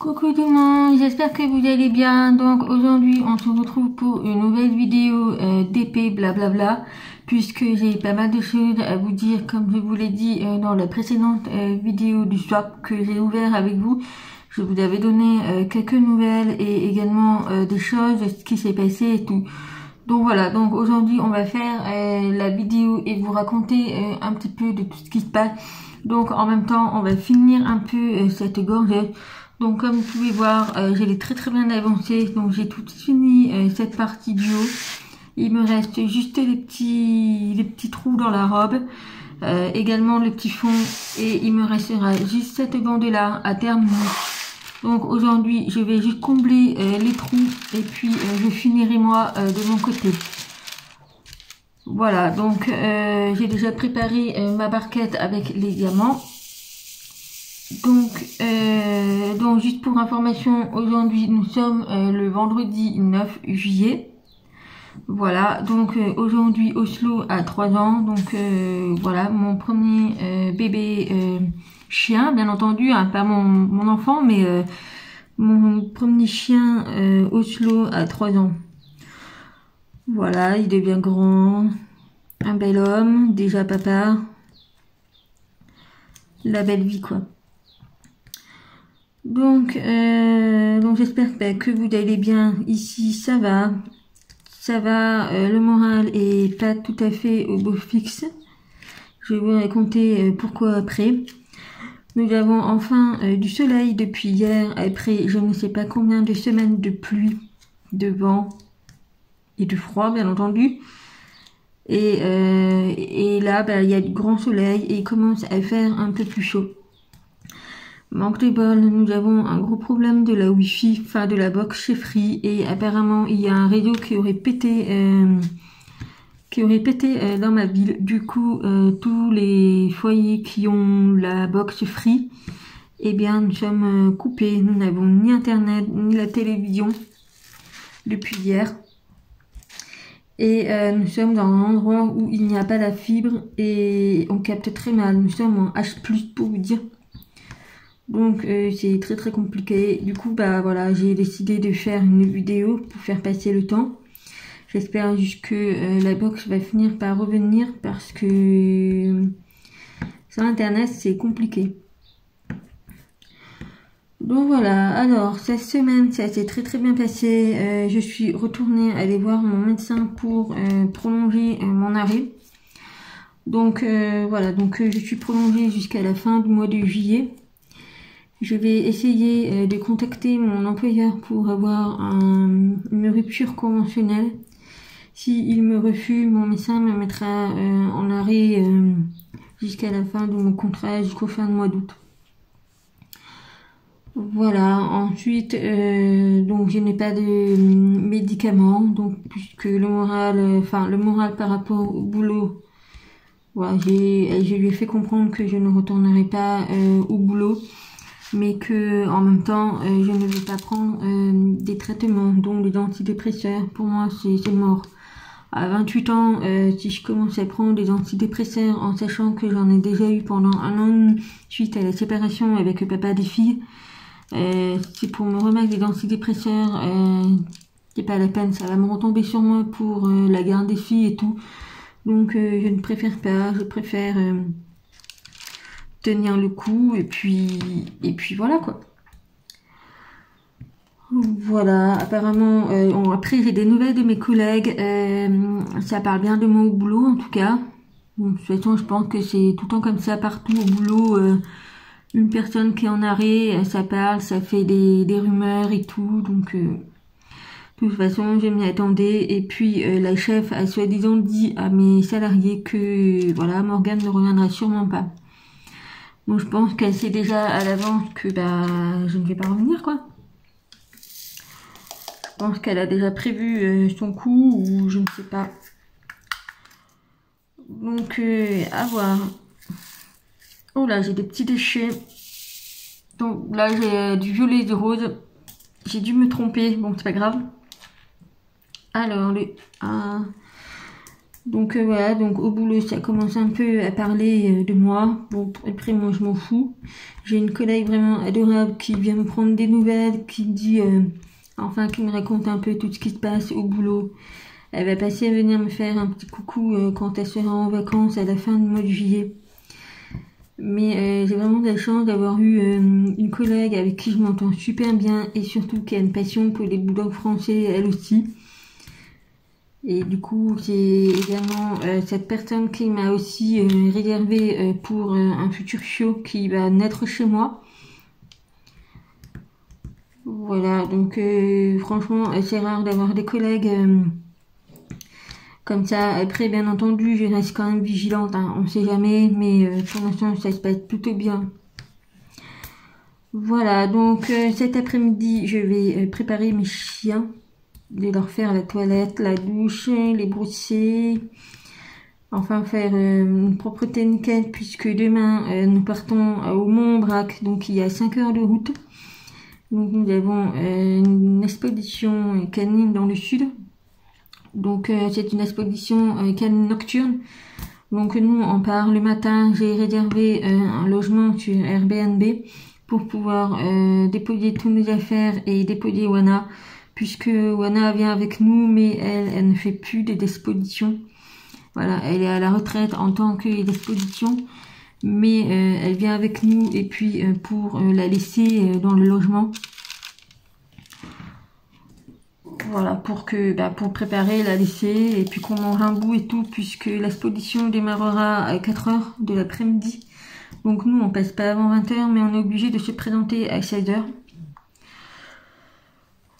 Coucou tout le monde, j'espère que vous allez bien. Donc aujourd'hui on se retrouve pour une nouvelle vidéo d'épée blablabla, puisque j'ai pas mal de choses à vous dire comme je vous l'ai dit dans la précédente vidéo du swap que j'ai ouvert avec vous. Je vous avais donné quelques nouvelles et également des choses, ce qui s'est passé et tout. Donc voilà, donc aujourd'hui on va faire la vidéo et vous raconter un petit peu de tout ce qui se passe. Donc en même temps on va finir un peu cette gorgette. Donc comme vous pouvez voir, j'ai très bien avancé, donc j'ai tout fini cette partie du haut. Il me reste juste les petits trous dans la robe, également le petit fond, et il me restera juste cette bande là à terminer. Donc aujourd'hui je vais juste combler les trous et puis je finirai moi de mon côté. Voilà, donc j'ai déjà préparé ma barquette avec les diamants. Donc juste pour information, aujourd'hui nous sommes le vendredi 9 juillet. Voilà, donc aujourd'hui Oslo a 3 ans, donc voilà mon premier bébé chien, bien entendu, hein, pas mon enfant, mais mon premier chien Oslo a 3 ans. Voilà, il devient grand, un bel homme, déjà papa, la belle vie quoi. Donc j'espère que vous allez bien. Ici ça va, le moral est pas tout à fait au beau fixe. Je vais vous raconter pourquoi après. Nous avons enfin du soleil depuis hier, après je ne sais pas combien de semaines de pluie, de vent et de froid bien entendu. Et là il y a du grand soleil et il commence à faire un peu plus chaud. Manque de bol, nous avons un gros problème de la Wi-Fi, enfin de la box chez Free, et apparemment il y a un réseau qui aurait pété dans ma ville. Du coup, tous les foyers qui ont la box Free, eh bien nous sommes coupés. Nous n'avons ni internet ni la télévision depuis hier. Et nous sommes dans un endroit où il n'y a pas la fibre et on capte très mal. Nous sommes en H+ pour vous dire. Donc c'est très compliqué. Du coup bah voilà, j'ai décidé de faire une vidéo pour faire passer le temps. J'espère juste que la box va finir par revenir parce que sur internet c'est compliqué. Donc voilà, alors cette semaine ça s'est très bien passé. Je suis retournée aller voir mon médecin pour prolonger mon arrêt. Donc voilà, donc je suis prolongée jusqu'à la fin du mois de juillet. Je vais essayer de contacter mon employeur pour avoir une rupture conventionnelle. S'il me refuse, mon médecin me mettra en arrêt jusqu'à la fin de mon contrat, jusqu'au fin du mois d'août. Voilà, ensuite, donc je n'ai pas de médicaments, donc puisque le moral par rapport au boulot, voilà, je lui ai fait comprendre que je ne retournerai pas au boulot. Mais que en même temps je ne veux pas prendre des traitements, donc des antidépresseurs. Pour moi c'est mort. À 28 ans, si je commence à prendre des antidépresseurs en sachant que j'en ai déjà eu pendant 1 an suite à la séparation avec le papa des filles, c'est pour me remettre des antidépresseurs, c'est pas la peine, ça va me retomber sur moi pour la garde des filles et tout. Donc je ne préfère pas, je préfère tenir le coup et puis voilà quoi. Voilà, apparemment après j'ai des nouvelles de mes collègues, ça parle bien de moi au boulot en tout cas. Bon, de toute façon je pense que c'est tout le temps comme ça partout au boulot, une personne qui est en arrêt, ça parle, ça fait des rumeurs et tout, donc de toute façon je m'y attendais. Et puis la chef a soi-disant dit à mes salariés que voilà, Morgane ne reviendra sûrement pas. Donc je pense qu'elle sait déjà à l'avance que bah je ne vais pas revenir quoi. Je pense qu'elle a déjà prévu son coup ou je ne sais pas. Donc à voir. Oh là j'ai des petits déchets. Donc là j'ai du violet et du rose. J'ai dû me tromper, bon c'est pas grave. Alors Donc voilà, donc au boulot ça commence un peu à parler de moi. Bon, après moi je m'en fous. J'ai une collègue vraiment adorable qui vient me prendre des nouvelles, qui me dit, enfin qui me raconte un peu tout ce qui se passe au boulot. Elle va passer à venir me faire un petit coucou quand elle sera en vacances à la fin du mois de juillet. Mais j'ai vraiment de la chance d'avoir eu une collègue avec qui je m'entends super bien et surtout qui a une passion pour les bulldogs français elle aussi. Et du coup, c'est également cette personne qui m'a aussi réservé pour un futur chiot qui va naître chez moi. Voilà, donc franchement, c'est rare d'avoir des collègues comme ça. Après, bien entendu, je reste quand même vigilante, hein, on sait jamais, mais pour l'instant, ça se passe plutôt bien. Voilà, donc cet après-midi, je vais préparer mes chiens. De leur faire la toilette, la douche, les brosser, enfin faire une propreté nickel puisque demain nous partons au Mont-Aubrac, donc il y a 5 heures de route. Donc nous avons une expédition canine dans le sud. Donc c'est une expédition canine nocturne. Donc nous on part le matin, j'ai réservé un logement sur Airbnb pour pouvoir déposer toutes nos affaires et déposer Wana. Puisque Wana vient avec nous, mais elle ne fait plus des expéditions. Voilà, elle est à la retraite en tant que d'expédition, mais elle vient avec nous et puis pour la laisser dans le logement. Voilà, pour préparer, la laisser et puis qu'on mange un bout et tout, puisque l'expédition démarrera à 4 heures de l'après-midi. Donc nous, on passe pas avant 20 h, mais on est obligé de se présenter à 16 h.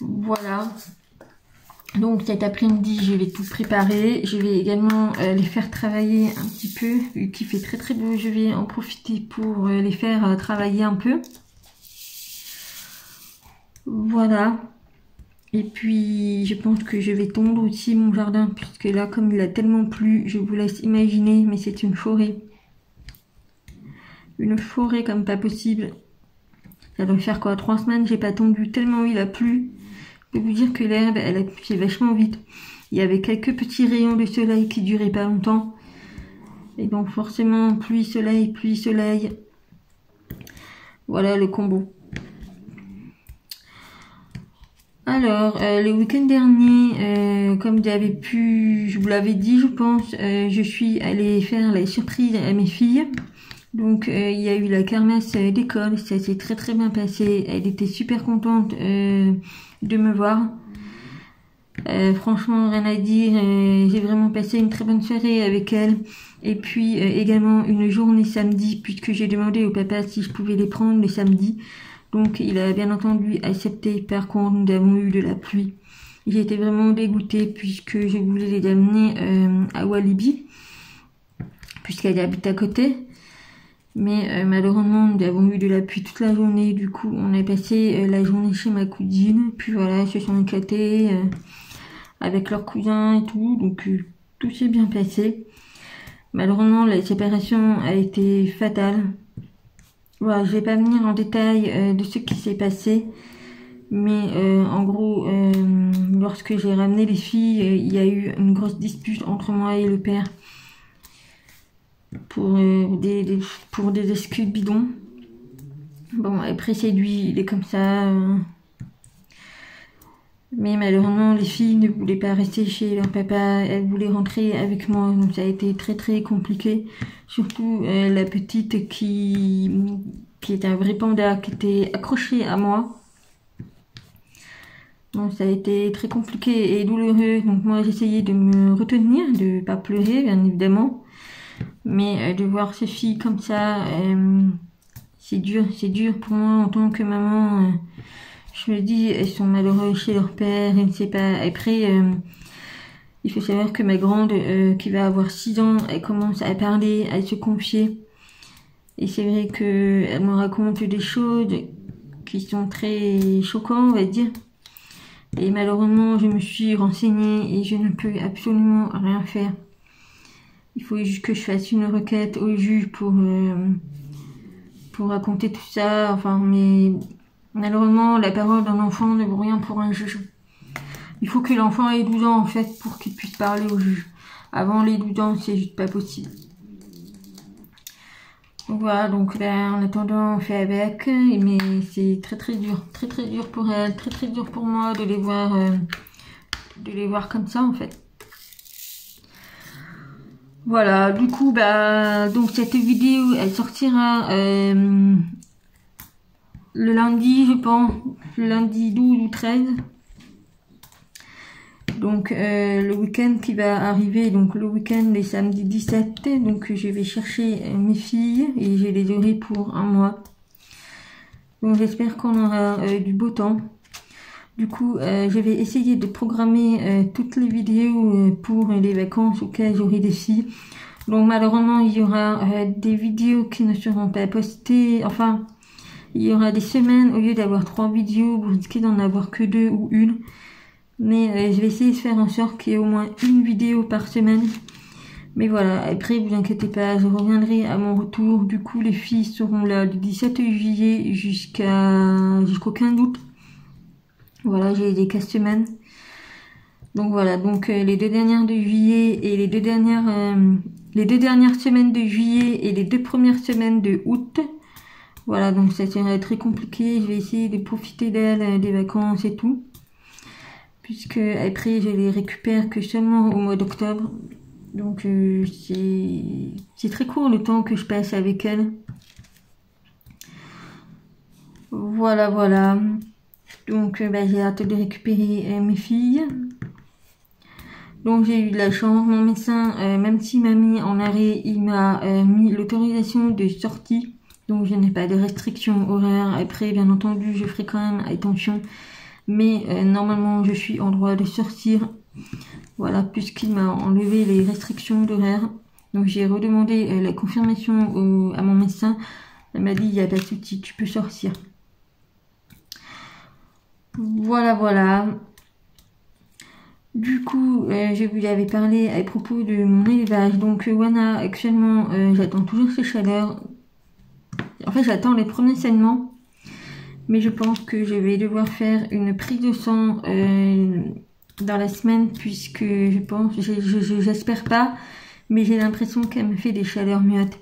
Voilà, donc cet après-midi je vais tout préparer, je vais également les faire travailler un petit peu, vu qu'il fait très très beau, je vais en profiter pour les faire travailler un peu. Voilà, et puis je pense que je vais tondre aussi mon jardin, puisque là comme il a tellement plu, je vous laisse imaginer, mais c'est une forêt comme pas possible. Ça doit faire quoi, 3 semaines j'ai pas tondu tellement il a plu. Je peux vous dire que l'herbe, elle a poussé vachement vite. Il y avait quelques petits rayons de soleil qui duraient pas longtemps. Et donc forcément, pluie, soleil. Voilà le combo. Alors, le week-end dernier, comme je vous l'avais dit, je pense, je suis allée faire la surprise à mes filles. Donc, il y a eu la kermesse d'école, ça s'est très très bien passé. Elle était super contente de me voir. Franchement, rien à dire. J'ai vraiment passé une très bonne soirée avec elle. Et puis également une journée samedi, puisque j'ai demandé au papa si je pouvais les prendre le samedi. Donc il a bien entendu accepté. Par contre, nous avons eu de la pluie. J'ai été vraiment dégoûtée puisque je voulais les amener à Walibi, puisqu'elle habite à côté. Mais malheureusement, nous avons eu de la pluie toute la journée. Du coup, on a passé la journée chez ma cousine. Puis voilà, ils se sont éclatés avec leurs cousins et tout. Donc tout s'est bien passé. Malheureusement, la séparation a été fatale. Voilà, je vais pas venir en détail de ce qui s'est passé. Mais en gros, lorsque j'ai ramené les filles, il y a eu une grosse dispute entre moi et le père. Pour des excuses bidons. Bon, après c'est lui, il est comme ça. Mais malheureusement, les filles ne voulaient pas rester chez leur papa, elles voulaient rentrer avec moi, donc ça a été très très compliqué. Surtout la petite qui est un vrai panda, qui était accrochée à moi. Donc ça a été très compliqué et douloureux. Donc moi j'essayais de me retenir, de pas pleurer bien évidemment. Mais de voir ces filles comme ça, c'est dur pour moi en tant que maman. Je me dis, elles sont malheureuses chez leur père, je ne sais pas. Après, il faut savoir que ma grande, qui va avoir 6 ans, elle commence à parler, à se confier. Et c'est vrai que elle me raconte des choses qui sont très choquantes, on va dire. Et malheureusement, je me suis renseignée et je ne peux absolument rien faire. Il faut juste que je fasse une requête au juge pour raconter tout ça. Enfin, mais malheureusement, la parole d'un enfant ne vaut rien pour un juge. Il faut que l'enfant ait 12 ans, en fait, pour qu'il puisse parler au juge. avant les 12 ans, c'est juste pas possible. Donc voilà, donc là, en attendant, on fait avec, mais c'est très dur pour elle, très dur pour moi de les voir comme ça en fait. Voilà, du coup, donc cette vidéo, elle sortira le lundi, je pense, le lundi 12 ou 13. Donc le week-end qui va arriver, donc le week-end des samedi 17, donc je vais chercher mes filles et je les aurai pour un mois. Donc j'espère qu'on aura du beau temps. Du coup, je vais essayer de programmer toutes les vidéos pour les vacances auxquelles j'aurai des filles. Donc malheureusement, il y aura des vidéos qui ne seront pas postées. Enfin, il y aura des semaines, au lieu d'avoir 3 vidéos, vous risquez d'en avoir que 2 ou 1. Mais je vais essayer de faire en sorte qu'il y ait au moins une vidéo par semaine. Mais voilà, après, vous inquiétez pas, je reviendrai à mon retour. Du coup, les filles seront là du 17 juillet jusqu'au 15 août. Voilà, j'ai des 4 semaines. Donc voilà, donc les 2 dernières de juillet et les deux dernières semaines de juillet et les 2 premières semaines de août. Voilà, donc ça serait très compliqué. Je vais essayer de profiter d'elles, des vacances et tout. Puisque après, je les récupère que seulement au mois d'octobre. Donc c'est très court le temps que je passe avec elles. Voilà. Donc j'ai hâte de récupérer mes filles. Donc j'ai eu de la chance, mon médecin, même s'il m'a mis en arrêt, il m'a mis l'autorisation de sortie. Donc je n'ai pas de restrictions horaires. Après, bien entendu, je ferai quand même attention. Mais normalement, je suis en droit de sortir. Voilà, puisqu'il m'a enlevé les restrictions d'horaire. Donc j'ai redemandé la confirmation à mon médecin. Elle m'a dit, il n'y a pas de souci, tu peux sortir. Voilà. Du coup, je vous avais parlé à propos de mon élevage. Donc voilà, actuellement, j'attends toujours ces chaleurs. En fait, j'attends les premiers saignements. Mais je pense que je vais devoir faire une prise de sang dans la semaine, puisque je pense, j'espère pas, mais j'ai l'impression qu'elle me fait des chaleurs muettes,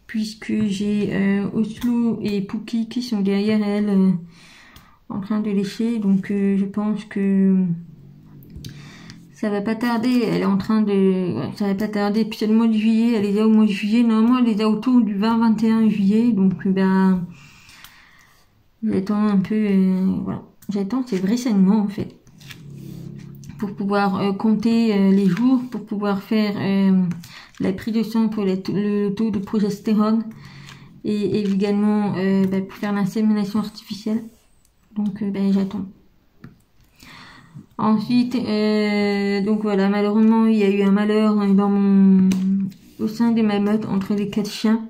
puisque j'ai Oslo et Pookie qui sont derrière elle en train de lécher. Donc je pense que ça va pas tarder. Elle est en train de... Ça va pas tarder. Puis c'est le mois de juillet. Elle les a au mois de juillet. Normalement, elle les a autour du 20-21 juillet. Donc j'attends un peu... voilà. J'attends ces vrais saignements en fait. Pour pouvoir compter les jours. Pour pouvoir faire la prise de sang pour le taux de progestérone. Et également pour faire l'insémination artificielle. Donc j'attends. Ensuite, donc voilà, malheureusement, il y a eu un malheur au sein de ma meute entre les 4 chiens.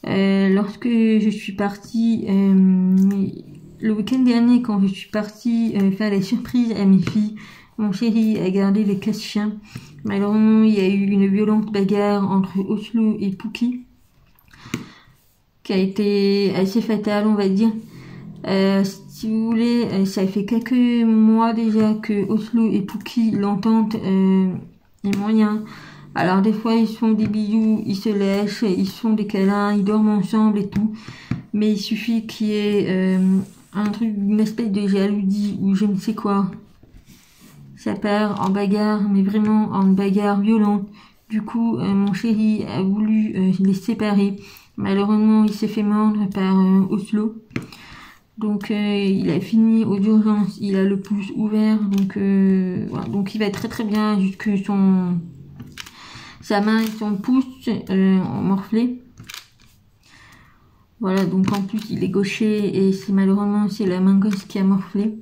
Lorsque je suis partie, le week-end dernier, quand je suis partie faire les surprises à mes filles, mon chéri a gardé les 4 chiens. Malheureusement, il y a eu une violente bagarre entre Oslo et Pookie, qui a été assez fatale, on va dire. Si vous voulez, ça fait quelques mois déjà que Oslo et Pookie, l'entente est moyen. Alors des fois ils se font des bisous, ils se lèchent, ils se font des câlins, ils dorment ensemble et tout. Mais il suffit qu'il y ait un truc, une espèce de jalousie ou je ne sais quoi. Ça part en bagarre, mais vraiment en bagarre violente. Du coup, mon chéri a voulu les séparer. Malheureusement, il s'est fait mordre par Oslo. Donc il a fini aux urgences, il a le pouce ouvert, donc voilà. Donc il va très très bien jusque sa main et son pouce ont morflé. Voilà, donc en plus il est gaucher et malheureusement c'est la main gauche qui a morflé.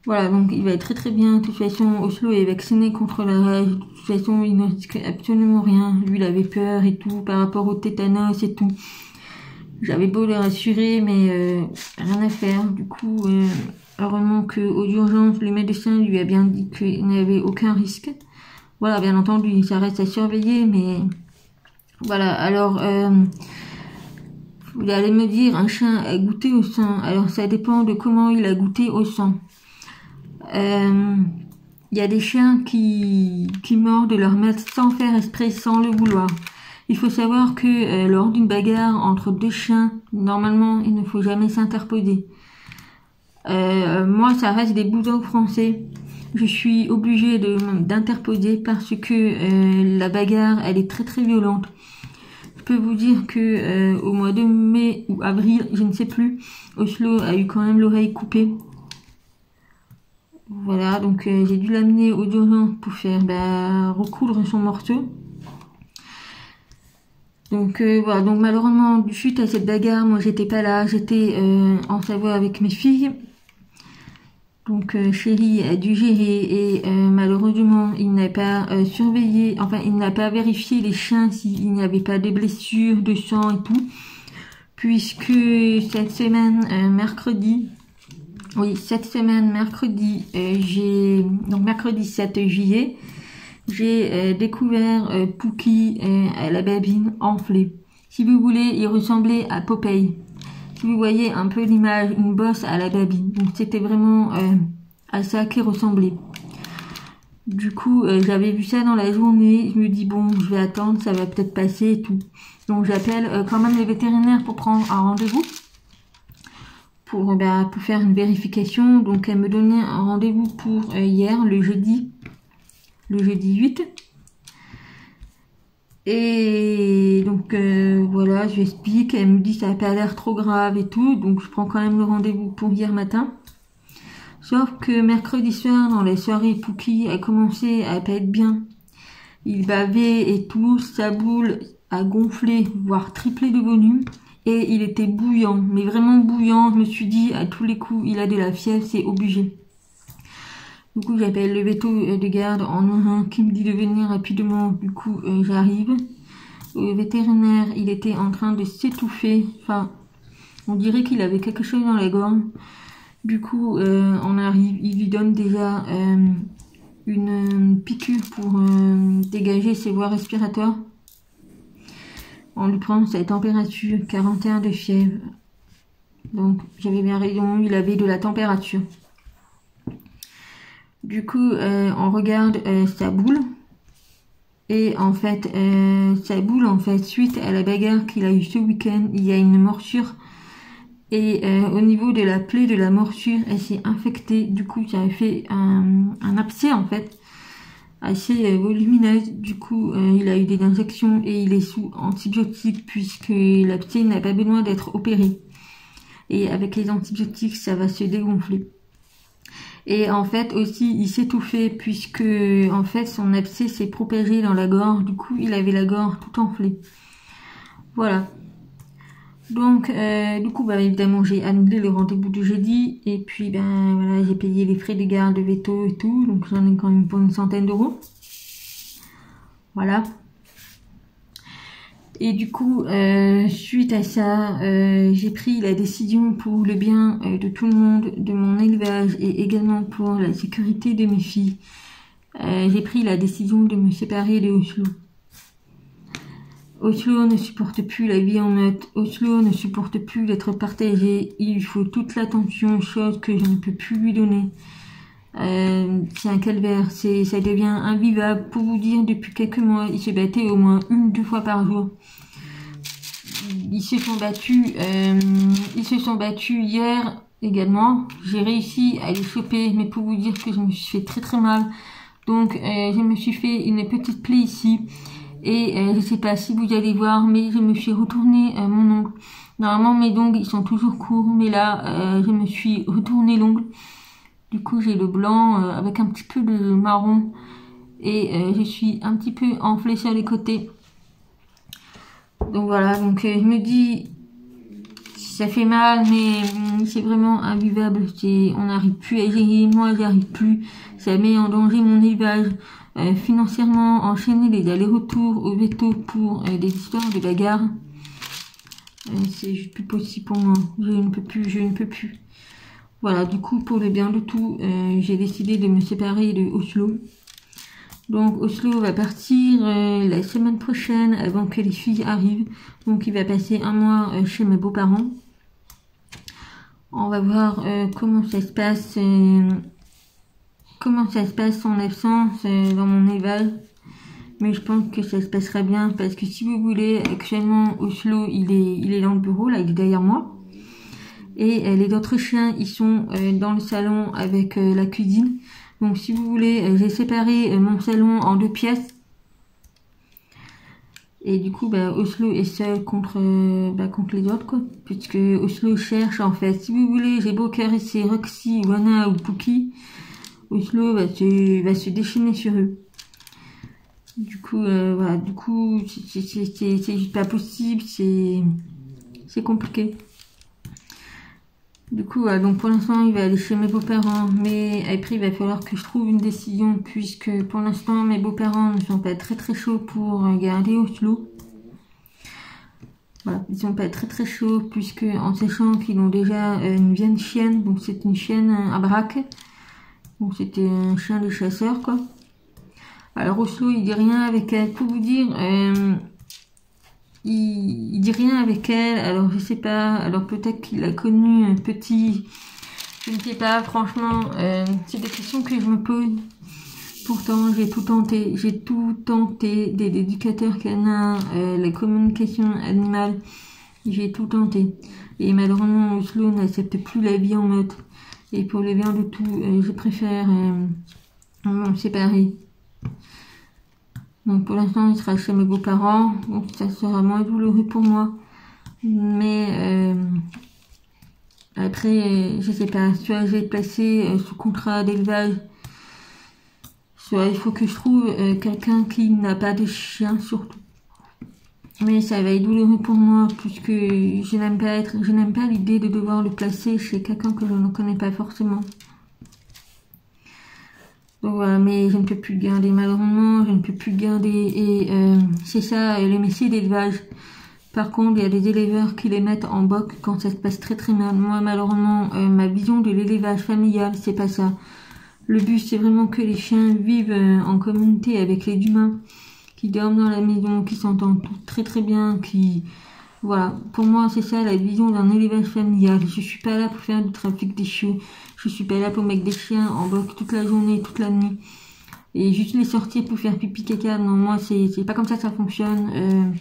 Voilà, donc il va être très très bien. De toute façon, Oslo est vacciné contre la rage. De toute façon, il ne risque absolument rien. Lui, il avait peur et tout par rapport au tétanos et tout. J'avais beau le rassurer, mais rien à faire. Du coup, heureusement qu'aux urgences, le médecin lui a bien dit qu'il n'y avait aucun risque. Voilà, bien entendu, ça reste à surveiller, mais voilà. Alors, vous allez me dire, un chien a goûté au sang. Alors, ça dépend de comment il a goûté au sang. Il il y a des chiens qui mordent leur maître sans faire exprès, sans le vouloir. Il faut savoir que lors d'une bagarre entre deux chiens, normalement, il ne faut jamais s'interposer. Moi, ça reste des bulldogs français. Je suis obligée d'interposer parce que la bagarre, elle est très très violente. Je peux vous dire que au mois de mai ou avril, je ne sais plus, Oslo a eu quand même l'oreille coupée. Voilà, donc j'ai dû l'amener au urgence pour faire recoudre son morceau. Donc voilà, donc malheureusement, suite à cette bagarre, moi j'étais pas là, j'étais en Savoie avec mes filles. Donc Chéri a dû gérer et malheureusement il n'a pas surveillé, enfin il n'a pas vérifié les chiens s'il n'y avait pas de blessures, de sang et tout. Puisque cette semaine, mercredi, mercredi 7 juillet, j'ai découvert Pookie à la babine enflée. Si vous voulez, il ressemblait à Popeye. Si vous voyez un peu l'image, une bosse à la babine. Donc c'était vraiment à ça qu'il ressemblait. Du coup, j'avais vu ça dans la journée. Je me dis bon, je vais attendre, ça va peut-être passer et tout. Donc j'appelle quand même le vétérinaire pour prendre un rendez-vous. Pour faire une vérification. Donc elle me donnait un rendez-vous pour hier, le jeudi 8. Et donc voilà, je lui explique, elle me dit ça n'a pas l'air trop grave et tout, donc je prends quand même le rendez-vous pour hier matin. Sauf que mercredi soir, dans les soirées, Pookie a commencé à pas être bien. Il bavait et tout, sa boule a gonflé, voire triplé de volume, et il était bouillant, mais vraiment bouillant. Je me suis dit, à tous les coups, il a de la fièvre, c'est obligé. Du coup, j'appelle le véto de garde en urgence qui me dit de venir rapidement. Du coup, j'arrive. Le vétérinaire, il était en train de s'étouffer. Enfin, on dirait qu'il avait quelque chose dans la gorge. Du coup, on arrive. Il lui donne déjà une piqûre pour dégager ses voies respiratoires. On lui prend sa température, 41 de fièvre. Donc, j'avais bien raison, il avait de la température. Du coup, on regarde sa boule. Et en fait, sa boule, suite à la bagarre qu'il a eue ce week-end, il y a une morsure. Et au niveau de la plaie de la morsure, elle s'est infectée. Du coup, ça a fait un abcès, en fait, assez volumineuse. Du coup, il a eu des injections et il est sous antibiotiques puisque l'abcès n'a pas besoin d'être opéré. Et avec les antibiotiques, ça va se dégonfler. Et en fait aussi il s'étouffait puisque en fait son abcès s'est propagé dans la gorge, du coup il avait la gorge tout enflée. Voilà. Donc du coup évidemment j'ai annulé le rendez-vous de jeudi et puis voilà, j'ai payé les frais de garde de véto et tout, donc j'en ai quand même pour une centaine d'euros. Voilà. Et du coup, suite à ça, j'ai pris la décision pour le bien de tout le monde, de mon élevage et également pour la sécurité de mes filles. J'ai pris la décision de me séparer de Oslo. Oslo ne supporte plus la vie en meute. Oslo ne supporte plus d'être partagé. Il lui faut toute l'attention, chose que je ne peux plus lui donner. C'est un calvaire, ça devient invivable. Pour vous dire, depuis quelques mois, ils se battaient au moins 1-2 fois par jour. Ils se sont battus hier également. J'ai réussi à les choper, mais pour vous dire que je me suis fait très très mal. Donc je me suis fait une petite plaie ici. Et je sais pas si vous allez voir, mais je me suis retourné mon ongle. Normalement mes ongles ils sont toujours courts, mais là je me suis retourné l'ongle. Du coup, j'ai le blanc avec un petit peu de marron et je suis un petit peu enflée sur les côtés. Donc voilà, donc je me dis, ça fait mal, mais c'est vraiment invivable. On n'arrive plus à gérer, moi j'arrive plus. Ça met en danger mon élevage. Financièrement, enchaîner les allers-retours au véto pour des histoires de bagarre. C'est juste plus possible pour moi. Je ne peux plus. Voilà, du coup, pour le bien de tout, j'ai décidé de me séparer de Oslo. Donc, Oslo va partir la semaine prochaine, avant que les filles arrivent. Donc, il va passer un mois chez mes beaux-parents. On va voir comment ça se passe comment ça se passe en absence dans mon élevage. Mais je pense que ça se passera bien parce que si vous voulez, actuellement Oslo il est dans le bureau, là il est derrière moi. Et les autres chiens ils sont dans le salon avec la cuisine. Donc si vous voulez, j'ai séparé mon salon en 2 pièces. Et du coup, Oslo est seul contre les autres, quoi. Puisque Oslo cherche, en fait, si vous voulez, j'ai beau caresser Roxy, Wana ou Pookie, Oslo va se déchaîner sur eux. Du coup, voilà, du coup, c'est juste pas possible, c'est compliqué. Du coup, voilà, donc pour l'instant, il va aller chez mes beaux-parents, mais après, il va falloir que je trouve une décision, puisque pour l'instant, mes beaux-parents ne sont pas très très chauds pour garder Oslo. Voilà, ils sont pas très très chauds, puisque en sachant qu'ils ont déjà une vieille chienne, donc c'est une chienne à braque, donc c'était un chien de chasseur, quoi. Alors Oslo, il dit rien avec elle, pour vous dire, il dit rien avec elle, alors je sais pas, alors peut-être qu'il a connu un petit, je ne sais pas, franchement, c'est des questions que je me pose. Pourtant, j'ai tout tenté, des éducateurs canins, la communication animale, j'ai tout tenté. Et malheureusement, Oslo n'accepte plus la vie en meute. Et pour le bien de tout, je préfère me séparer. Donc pour l'instant, il sera chez mes beaux-parents, donc ça sera moins douloureux pour moi. Mais après, je sais pas, soit je vais être placée sous contrat d'élevage, soit il faut que je trouve quelqu'un qui n'a pas de chien surtout. Mais ça va être douloureux pour moi puisque je n'aime pas l'idée de devoir le placer chez quelqu'un que je ne connais pas forcément. Donc voilà, mais je ne peux plus le garder, malheureusement, je ne peux plus le garder, et c'est ça, les métiers d'élevage. Par contre, il y a des éleveurs qui les mettent en boc quand ça se passe très très mal. Moi, malheureusement, ma vision de l'élevage familial, c'est pas ça. Le but, c'est vraiment que les chiens vivent en communauté avec les humains, qui dorment dans la maison, qui s'entendent très très bien, qui... Voilà, pour moi c'est ça la vision d'un élevage familial. Je suis pas là pour faire du trafic des chiots, je suis pas là pour mettre des chiens en bloc toute la journée, toute la nuit, et juste les sortir pour faire pipi caca. Non, moi c'est pas comme ça que ça fonctionne.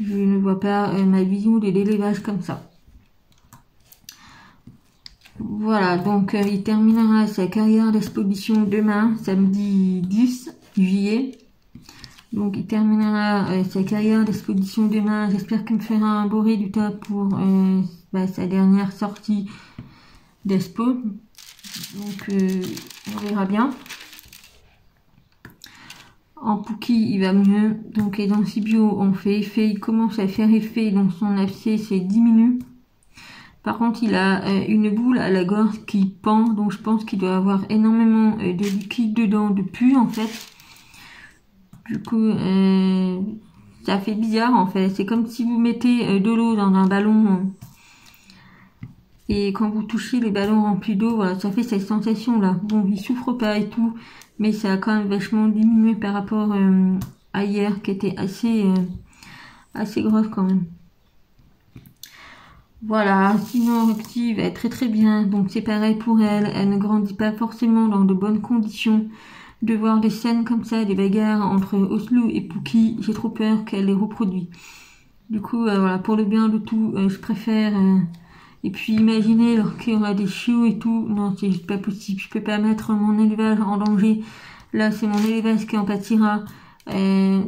Je ne vois pas ma vision de l'élevage comme ça. Voilà, donc il terminera sa carrière d'exposition demain, samedi 10 juillet. Donc il terminera sa carrière d'exposition demain. J'espère qu'il me fera un beau résultat pour sa dernière sortie d'expo. Donc on verra bien. En Pookie il va mieux. Donc les antibiotiques ont fait effet. Il commence à faire effet. Donc son abcès se diminue. Par contre il a une boule à la gorge qui pend. Donc je pense qu'il doit avoir énormément de liquide dedans, de pus en fait. Du coup, ça fait bizarre en fait. C'est comme si vous mettez de l'eau dans un ballon et quand vous touchez les ballons remplis d'eau, voilà, ça fait cette sensation là. Bon, il souffre pas et tout, mais ça a quand même vachement diminué par rapport à hier qui était assez grosse quand même. Voilà, sinon Roxy va être très très bien. Donc c'est pareil pour elle. Elle ne grandit pas forcément dans de bonnes conditions. De voir des scènes comme ça, des bagarres entre Oslo et Pookie, j'ai trop peur qu'elle les reproduise. Du coup, voilà, pour le bien de tout, je préfère... Et puis imaginez qu'il y aura des chiots et tout, non, c'est juste pas possible. Je peux pas mettre mon élevage en danger. Là, c'est mon élevage qui en pâtira. Je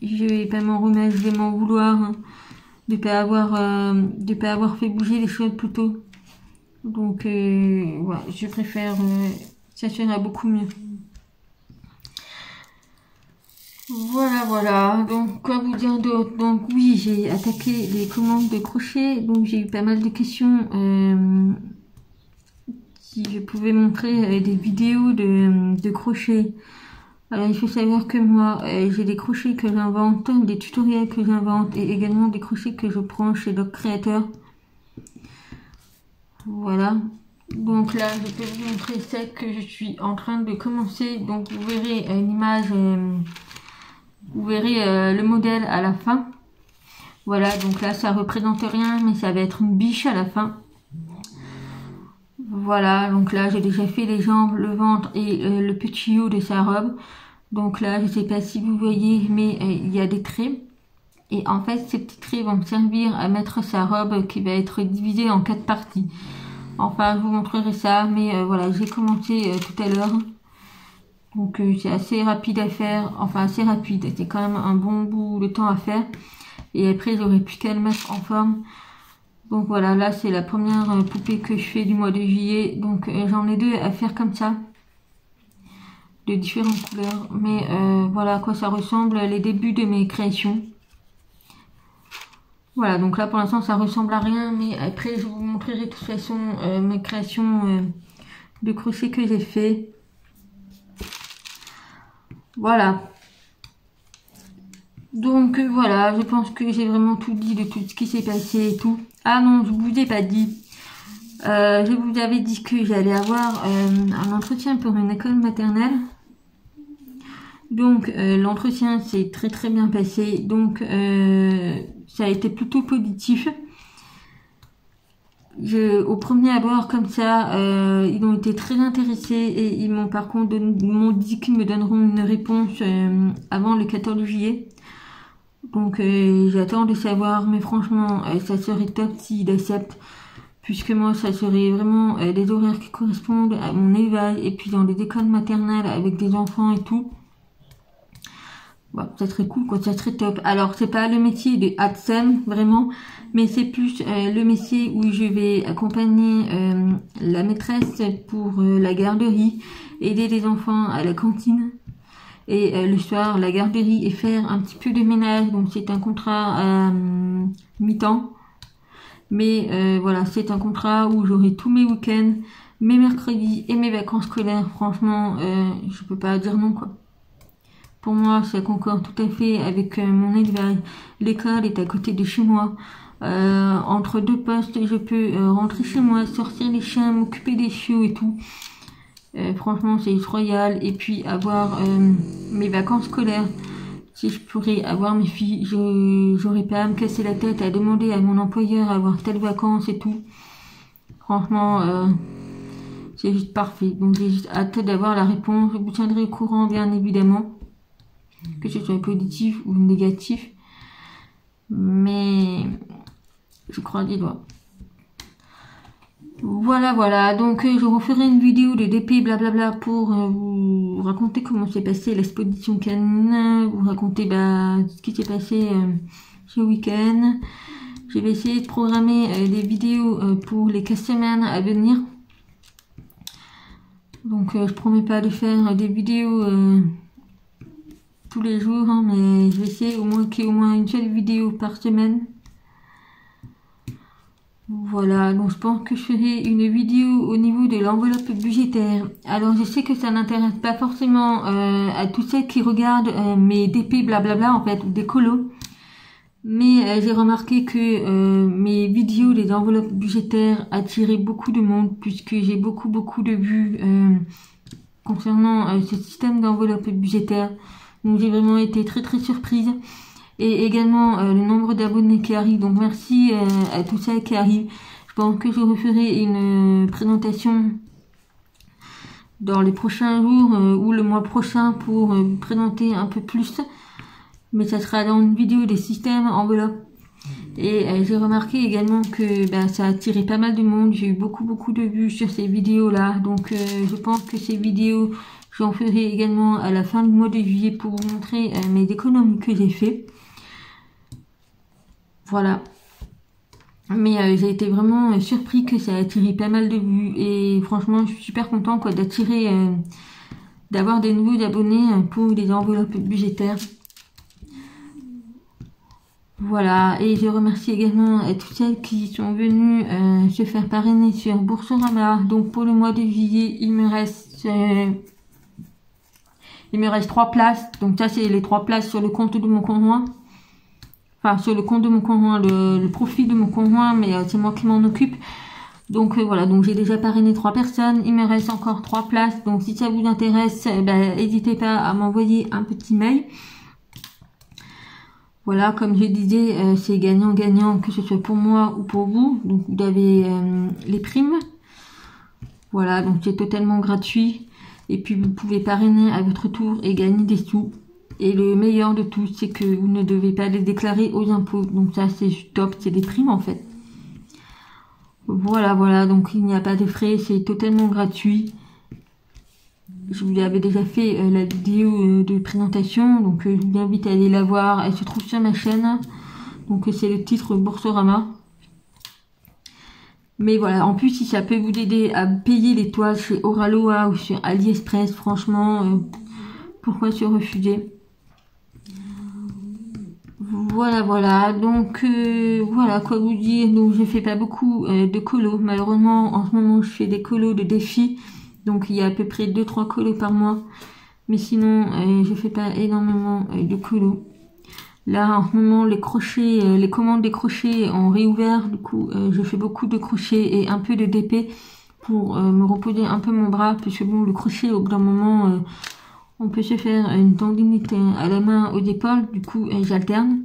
vais pas m'en remettre, je vais m'en vouloir de pas avoir fait bouger les choses plus tôt. Donc, voilà, je préfère... ça sera beaucoup mieux. Voilà, donc quoi vous dire d'autre? Donc oui, j'ai attaqué les commandes de crochet, donc j'ai eu pas mal de questions si je pouvais montrer des vidéos de crochet. Alors il faut savoir que moi, j'ai des crochets que j'invente, des tutoriels que j'invente et également des crochets que je prends chez d'autres créateurs. Voilà. Donc là, je peux vous montrer celle que je suis en train de commencer. Donc vous verrez une image... Vous verrez le modèle à la fin. Voilà, donc là ça représente rien, mais ça va être une biche à la fin. Voilà, donc là j'ai déjà fait les jambes, le ventre et le petit haut de sa robe. Donc là, je sais pas si vous voyez, mais il y a des traits. Et en fait, ces petits traits vont me servir à mettre sa robe qui va être divisée en 4 parties. Enfin, je vous montrerai ça, mais voilà, j'ai commencé tout à l'heure. Donc c'est assez rapide à faire, enfin assez rapide, c'est quand même un bon bout de temps à faire. Et après, j'aurai plus qu'à le mettre en forme. Donc voilà, là c'est la première poupée que je fais du mois de juillet. Donc j'en ai 2 à faire comme ça, de différentes couleurs. Mais voilà à quoi ça ressemble les débuts de mes créations. Voilà, donc là pour l'instant ça ressemble à rien, mais après je vous montrerai de toute façon mes créations de crochet que j'ai fait. Voilà. Donc voilà, je pense que j'ai vraiment tout dit de tout ce qui s'est passé et tout. Ah non, je vous ai pas dit. Je vous avais dit que j'allais avoir un entretien pour une école maternelle. Donc l'entretien s'est très bien passé. Donc ça a été plutôt positif. Au premier abord comme ça, ils ont été très intéressés et ils m'ont par contre m'ont dit qu'ils me donneront une réponse avant le 14 juillet. Donc j'attends de savoir, mais franchement ça serait top s'ils acceptent, puisque moi ça serait vraiment des horaires qui correspondent à mon élevage et puis dans des écoles maternelles avec des enfants et tout. Bon, ça serait cool quoi, ça serait top. Alors c'est pas le métier de ATSEM vraiment, mais c'est plus le métier où je vais accompagner la maîtresse pour la garderie, aider les enfants à la cantine et le soir la garderie et faire un petit peu de ménage. Donc c'est un contrat à mi-temps, mais voilà, c'est un contrat où j'aurai tous mes week-ends, mes mercredis et mes vacances scolaires. Franchement je peux pas dire non quoi. Pour moi, ça concorde tout à fait avec mon élevage. L'école est à côté de chez moi. Entre 2 postes, je peux rentrer chez moi, sortir les chiens, m'occuper des chiots et tout. Franchement, c'est royal. Et puis, avoir mes vacances scolaires. Si je pourrais avoir mes filles, j'aurais pas à me casser la tête à demander à mon employeur à avoir telles vacances et tout. Franchement, c'est juste parfait. Donc, j'ai juste hâte d'avoir la réponse. Je vous tiendrai au courant, bien évidemment, que ce soit positif ou négatif, mais je crois des doigts. Voilà, donc je referai une vidéo de DP blablabla pour vous raconter comment s'est passé l'exposition canine, vous raconter ce qui s'est passé ce week-end. Je vais essayer de programmer des vidéos pour les 4 semaines à venir. Donc je promets pas de faire des vidéos tous les jours, hein, mais je vais essayer au moins qu'il y ait au moins une seule vidéo par semaine. Voilà, donc je pense que je ferai une vidéo au niveau de l'enveloppe budgétaire. Alors je sais que ça n'intéresse pas forcément à tous ceux qui regardent mes DP blablabla en fait, ou des colos. Mais j'ai remarqué que mes vidéos des enveloppes budgétaires attiraient beaucoup de monde, puisque j'ai beaucoup de vues concernant ce système d'enveloppe budgétaire. Donc j'ai vraiment été très surprise. Et également le nombre d'abonnés qui arrivent. Donc merci à tous ceux qui arrivent. Je pense que je referai une présentation dans les prochains jours ou le mois prochain pour vous présenter un peu plus. Mais ça sera dans une vidéo des systèmes enveloppes. Et j'ai remarqué également que ça a attiré pas mal de monde. J'ai eu beaucoup de vues sur ces vidéos là. Donc je pense que ces vidéos, j'en ferai également à la fin du mois de juillet pour vous montrer mes économies que j'ai fait. Voilà. Mais j'ai été vraiment surpris que ça a attiré pas mal de vues. Et franchement, je suis super content quoi d'attirer, d'avoir des nouveaux abonnés pour des enveloppes budgétaires. Voilà, et je remercie également toutes celles qui sont venues se faire parrainer sur Boursorama. Donc pour le mois de juillet, il me reste 3 places. Donc ça c'est les 3 places sur le compte de mon conjoint. Enfin sur le compte de mon conjoint, le profit de mon conjoint, mais c'est moi qui m'en occupe. Donc voilà, donc j'ai déjà parrainé 3 personnes. Il me reste encore 3 places. Donc si ça vous intéresse, n'hésitez pas à m'envoyer un petit mail. Voilà, comme je disais, c'est gagnant-gagnant, que ce soit pour moi ou pour vous. Donc vous avez les primes. Voilà, donc c'est totalement gratuit. Et puis vous pouvez parrainer à votre tour et gagner des sous. Et le meilleur de tout, c'est que vous ne devez pas les déclarer aux impôts. Donc ça, c'est top, c'est des primes en fait. Voilà, donc il n'y a pas de frais, c'est totalement gratuit. Je vous avais déjà fait la vidéo de présentation, donc je vous invite à aller la voir. Elle se trouve sur ma chaîne. Donc c'est le titre Boursorama. Mais voilà, en plus, si ça peut vous aider à payer les toiles chez Oraloa ou sur AliExpress, franchement, pourquoi se refuser? Voilà, donc voilà quoi vous dire. Donc je fais pas beaucoup de colos, malheureusement en ce moment je fais des colos de défis, donc il y a à peu près 2-3 colos par mois, mais sinon je fais pas énormément de colos. Là en ce moment les crochets, les commandes des crochets ont réouvert, du coup je fais beaucoup de crochets et un peu de DP pour me reposer un peu mon bras, puisque bon le crochet au bout d'un moment on peut se faire une tendinite à la main, aux épaules, du coup j'alterne.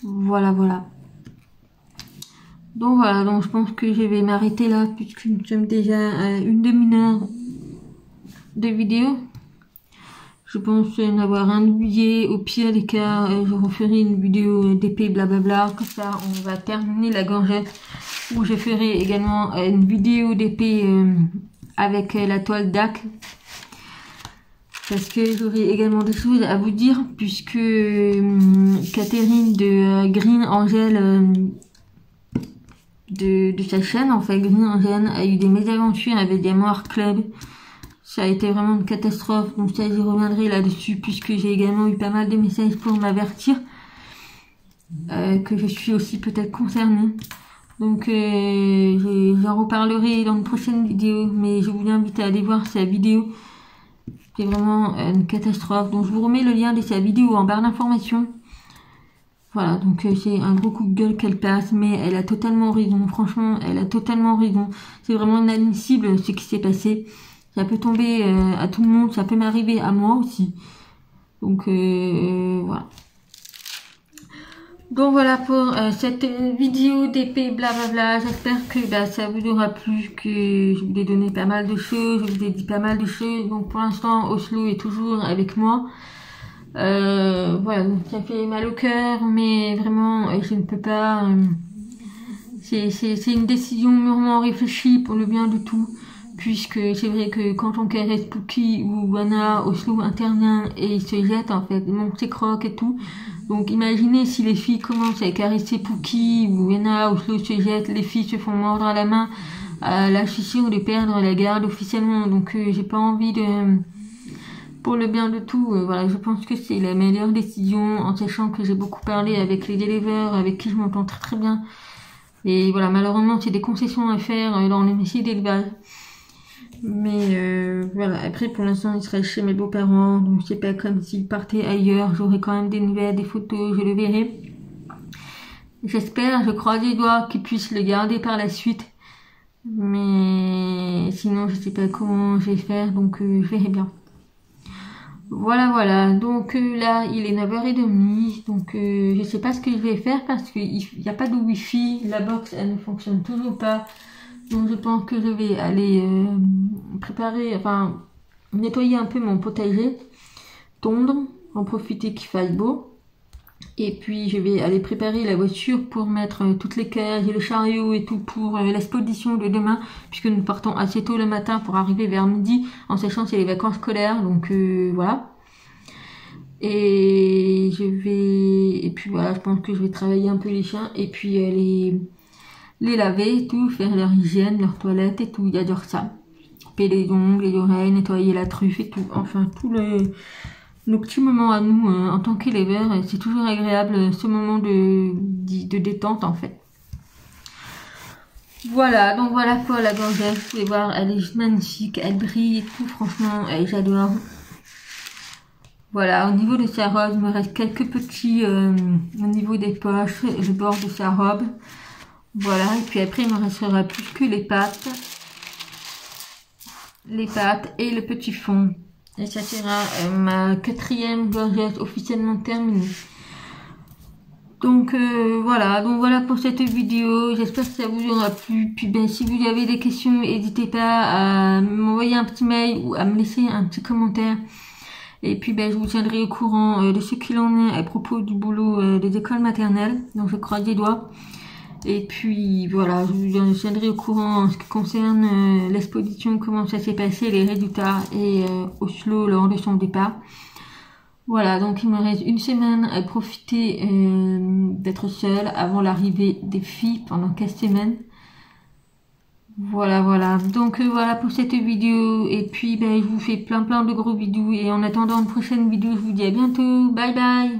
Voilà. Donc voilà, donc je pense que je vais m'arrêter là, puisque nous sommes déjà à une demi-heure de vidéo. Je pense n'avoir rien oublié. Au pire des cas, je referai une vidéo d'épée blablabla. Comme ça, on va terminer la gorgette. Où je ferai également une vidéo d'épée avec la toile DAC. Parce que j'aurai également des choses à vous dire, puisque Catherine de Green Angel de sa chaîne, en fait, Green Angel, a eu des mésaventures avec des Moire Club. Ça a été vraiment une catastrophe, donc ça j'y reviendrai là-dessus, puisque j'ai également eu pas mal de messages pour m'avertir que je suis aussi peut-être concernée. Donc j'en reparlerai dans une prochaine vidéo, mais je vous invite à aller voir sa vidéo. C'est vraiment une catastrophe. Donc je vous remets le lien de sa vidéo en barre d'informations. Voilà, donc c'est un gros coup de gueule qu'elle passe, mais elle a totalement raison. Franchement, elle a totalement raison. C'est vraiment inadmissible ce qui s'est passé. Ça peut tomber à tout le monde, ça peut m'arriver à moi aussi. Donc voilà. Donc voilà pour cette vidéo d'épée blablabla. J'espère que ça vous aura plu, que je vous ai donné pas mal de choses, je vous ai dit pas mal de choses. Donc pour l'instant, Oslo est toujours avec moi. Voilà, donc ça fait mal au cœur, mais vraiment, je ne peux pas. C'est une décision mûrement réfléchie pour le bien de tout. Puisque c'est vrai que quand on caresse Pookie ou Anna, Oslo intervient et il se jette en fait, donc c'est croque et tout. Donc imaginez si les filles commencent à caresser Pookie ou Anna, Oslo se jette, les filles se font mordre à la main. Là je suis sûre de perdre la garde officiellement, donc j'ai pas envie de... Pour le bien de tout, voilà, je pense que c'est la meilleure décision, en sachant que j'ai beaucoup parlé avec les déliveurs, avec qui je m'entends très bien. Et voilà, malheureusement c'est des concessions à faire dans les métiers d'élevage. Mais voilà, après pour l'instant il serait chez mes beaux-parents, donc c'est pas comme s'il partait ailleurs, j'aurai quand même des nouvelles, des photos, je le verrai. J'espère, je croise les doigts qu'ils puissent le garder par la suite, mais sinon je sais pas comment je vais faire, donc je verrai bien. Voilà, donc là il est 9h30, donc je sais pas ce que je vais faire parce qu'il n'y a pas de wifi, la box elle ne fonctionne toujours pas. Donc je pense que je vais aller préparer, enfin nettoyer un peu mon potager, tondre, en profiter qu'il fasse beau. Et puis je vais aller préparer la voiture pour mettre toutes les cages et le chariot et tout pour l'expédition de demain, puisque nous partons assez tôt le matin pour arriver vers midi, en sachant que c'est les vacances scolaires, donc voilà. Et puis voilà, je pense que je vais travailler un peu les chiens et puis les laver et tout, faire leur hygiène, leur toilette et tout, j'adore ça. Couper les ongles, les oreilles, nettoyer la truffe et tout, enfin tous nos petits moments à nous en tant qu'éleveurs, c'est toujours agréable ce moment de détente en fait. Voilà, donc voilà pour la gorgette, vous pouvez voir, elle est magnifique, elle brille et tout, franchement, j'adore. Voilà, au niveau de sa robe, il me reste quelques petits au niveau des poches, le bord de sa robe. Voilà, et puis après il me restera plus que les pattes et le petit fond. Et ça sera ma 4e gorgette officiellement terminée. Donc voilà pour cette vidéo, j'espère que ça vous aura plu. Puis ben si vous avez des questions, n'hésitez pas à m'envoyer un petit mail ou à me laisser un petit commentaire. Et puis ben je vous tiendrai au courant de ce qu'il en est à propos du boulot des écoles maternelles. Donc je croise les doigts. Et puis voilà, je vous tiendrai au courant en ce qui concerne l'exposition, comment ça s'est passé, les résultats et Oslo lors de son départ. Voilà, donc il me reste une semaine à profiter d'être seule avant l'arrivée des filles pendant 15 semaines. Voilà. Donc voilà pour cette vidéo. Et puis ben, je vous fais plein de gros bisous. Et en attendant une prochaine vidéo, je vous dis à bientôt. Bye bye.